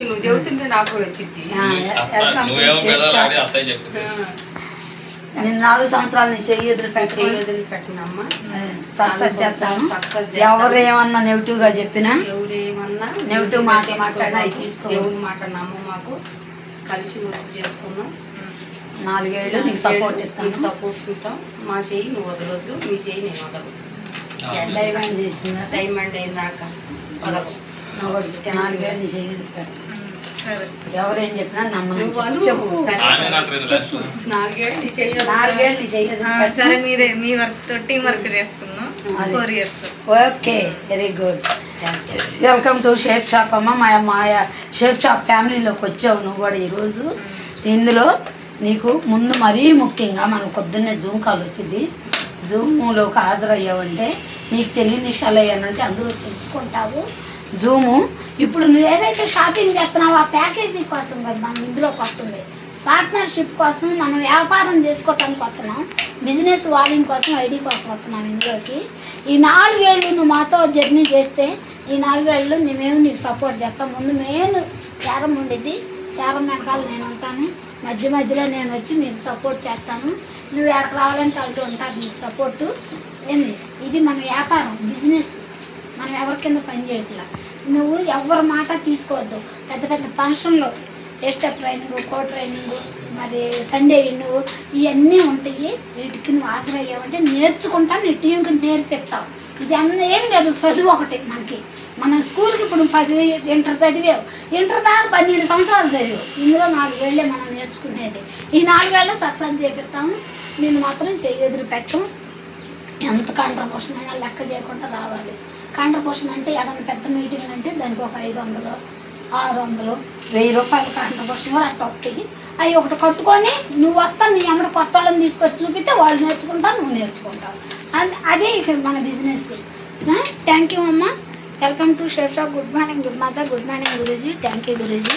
నువ్వు చెబుతుంటే నాకు కూడా వచ్చింది. నేను 4 సంవత్సరాలు నీ చెయ్యి వదిలిపెట్టనమ్మా. సక్సెస్ చేస్తాను. ఎవరు ఏమన్నా నెగిటివ్ గా చెప్పినా, ఎవరేమన్నా నెగిటివ్ మాట్లాడినా తీసుకో. ఎవరు మాట నమ్మ. మాకు కలిసి వర్క్ చేసుకున్నాం. 4 ఏళ్ళు నీకు సపోర్ట్ ఇస్తాను. సపోర్ట్ ఉంటాం. మా చెయ్యి నువ్వు వదలొద్దు, మీ చెయ్యి నేను వదలు. డైమండ్ చేసిందా? డైమండ్ అయిందాక వదలు. 4 ఏళ్ళు నీ చెయ్యి వదిలిపెట్టు. ఎవరేం చెప్పినా నమ్మను. సరే మీరే మీ వర్క్ తో టీం వర్క్ చేసుకున్నాం 4 years. Okay, very good. Welcome to shape shop అమ్మ. మా షేప్ షాప్ ఫ్యామిలీలోకి వచ్చావు నువ్వు కూడా ఈరోజు. ఇందులో నీకు ముందు మరీ ముఖ్యంగా మనకు పొద్దున్నే జూమ్ కాల్ వచ్చింది. జూమ్లోకి హాజరయ్యావంటే నీకు తెలియని విషయాలు అయ్యానంటే అందులో తెలుసుకుంటావు. జూము ఇప్పుడు నువ్వు ఏదైతే షాపింగ్ చేస్తున్నావో ఆ ప్యాకేజీ కోసం కదా మనం ఇందులోకి వస్తుంది. పార్ట్నర్షిప్ కోసం మనం వ్యాపారం చేసుకోవటానికి వస్తున్నాం. బిజినెస్ వాల్యూమ్ కోసం, ఐడి కోసం వస్తున్నాం ఇందులోకి. ఈ 4 ఏళ్ళు నువ్వు మాతో జర్నీ చేస్తే ఈ 4 ఏళ్ళు మేమేమి నీకు సపోర్ట్ చేస్తాం. ముందు మెయిన్ చారం ఉండిద్ది. చారం వెనకాల నేను ఉంటాను. మధ్య మధ్యలో నేను వచ్చి మీకు సపోర్ట్ చేస్తాను. నువ్వు ఎక్కడికి రావాలంటే వాళ్ళు ఉంటారు నీకు సపోర్టు. ఏంది ఇది మన వ్యాపారం, బిజినెస్. మనం ఎవరి కింద పని చేయట్లా. నువ్వు ఎవరి మాట తీసుకోవద్దు. పెద్ద పెద్ద ఫంక్షన్లో ఎస్టెప్ ట్రైనింగ్, కో ట్రైనింగ్, మరి సండే నువ్వు ఇవన్నీ ఉంటాయి. వీటికి నువ్వు హాజరయ్యావంటే నేర్చుకుంటా, నీ టీంకి నేర్పిస్తావు. ఇది అన్న ఏం లేదు, చదువు ఒకటి మనకి. మన స్కూల్కి ఇప్పుడు 10 ఇంటర్ చదివావు, ఇంటర్ దాకా 12 సంవత్సరాలు చదివావు. ఇందులో 4 ఏళ్ళే మనం నేర్చుకునేది. ఈ 4 ఏళ్ళు సక్సెస్ చేపిస్తాము. నేను మాత్రం చెయ్యి వదిలిపెట్టం. ఎంత కాంట్రిబ్యూషన్ అయినా లెక్క చేయకుండా రావాలి. కాంట్రిబ్యూషన్ అంటే ఏదైనా పెద్ద మీటింగ్ అంటే దానికి ఒక 500, 600, 1000 రూపాయలు కాంట్రిబ్యూషన్ కూడా అట్లా వస్తాయి. అవి ఒకటి కట్టుకొని నువ్వు వస్తాను, నీ అమ్మడి కొత్త వాళ్ళని తీసుకొచ్చి చూపిస్తే వాళ్ళు నేర్చుకుంటావు, నువ్వు నేర్చుకుంటావు. అదే మన బిజినెస్. థ్యాంక్ యూ అమ్మ. Welcome to shape shop. Good morning good mother, good morning Guruji. Thank you Guruji.